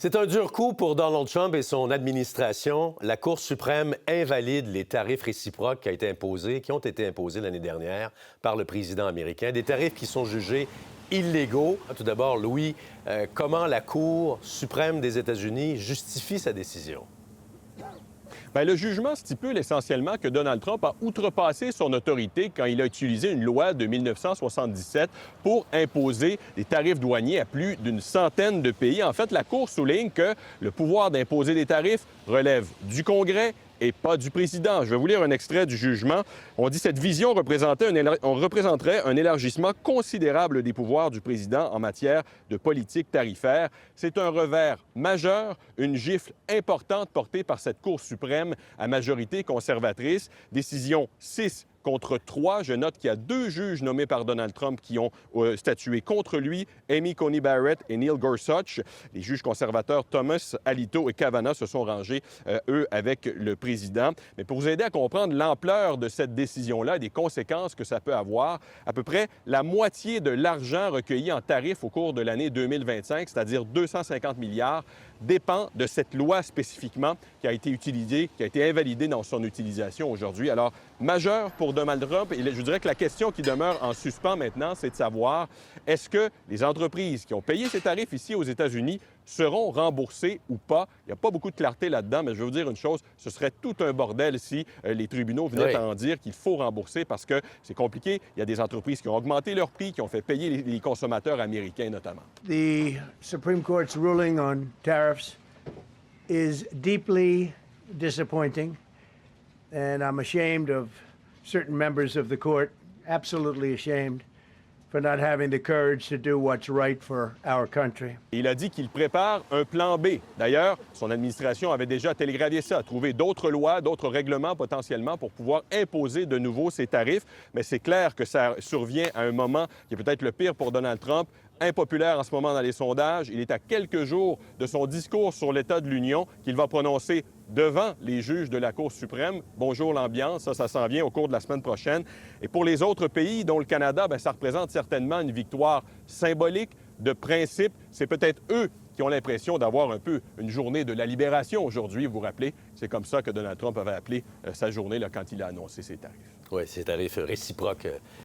C'est un dur coup pour Donald Trump et son administration. La Cour suprême invalide les tarifs réciproques qui ont été imposés l'année dernière par le président américain. Des tarifs qui sont jugés illégaux. Tout d'abord, Louis, comment la Cour suprême des États-Unis justifie sa décision? Bien, le jugement stipule essentiellement que Donald Trump a outrepassé son autorité quand il a utilisé une loi de 1977 pour imposer des tarifs douaniers à plus d'une centaine de pays. En fait, la Cour souligne que le pouvoir d'imposer des tarifs relève du Congrès et pas du président. Je vais vous lire un extrait du jugement. On dit cette vision représenterait un élargissement considérable des pouvoirs du président en matière de politique tarifaire. C'est un revers majeur, une gifle importante portée par cette Cour suprême à majorité conservatrice. Décision 6 contre 3. Je note qu'il y a 2 juges nommés par Donald Trump qui ont statué contre lui, Amy Coney Barrett et Neil Gorsuch. Les juges conservateurs Thomas, Alito et Kavanaugh se sont rangés, eux, avec le président. Mais pour vous aider à comprendre l'ampleur de cette décision-là et des conséquences que ça peut avoir, à peu près la moitié de l'argent recueilli en tarifs au cours de l'année 2025, c'est-à-dire 250 milliards, dépend de cette loi spécifiquement qui a été utilisée, qui a été invalidée dans son utilisation aujourd'hui. Alors, majeur pour Donald Trump. Et je dirais que la question qui demeure en suspens maintenant, c'est de savoir est-ce que les entreprises qui ont payé ces tarifs ici aux États-Unis seront remboursées ou pas? Il n'y a pas beaucoup de clarté là-dedans, mais je vais vous dire une chose, ce serait tout un bordel si les tribunaux venaient à en dire qu'il faut rembourser parce que c'est compliqué. Il y a des entreprises qui ont augmenté leurs prix, qui ont fait payer les consommateurs américains notamment. The Supreme Court's ruling on tariffs is deeply disappointing, and I'm ashamed of certain members of the court, absolutely ashamed, for not having the courage to do what's right for our country. Il a dit qu'il prépare un plan B. D'ailleurs, son administration avait déjà télégraphé ça, trouvé d'autres lois, d'autres règlements potentiellement pour pouvoir imposer de nouveau ces tarifs. Mais c'est clair que ça survient à un moment qui est peut-être le pire pour Donald Trump, impopulaire en ce moment dans les sondages. Il est à quelques jours de son discours sur l'état de l'Union qu'il va prononcer devant les juges de la Cour suprême. Bonjour l'ambiance, ça s'en vient au cours de la semaine prochaine. Et pour les autres pays, dont le Canada, bien, ça représente certainement une victoire symbolique, de principe. C'est peut-être eux qui ont l'impression d'avoir un peu une journée de la libération aujourd'hui. Vous vous rappelez, c'est comme ça que Donald Trump avait appelé sa journée là, quand il a annoncé ses tarifs. Oui, ces tarifs réciproques.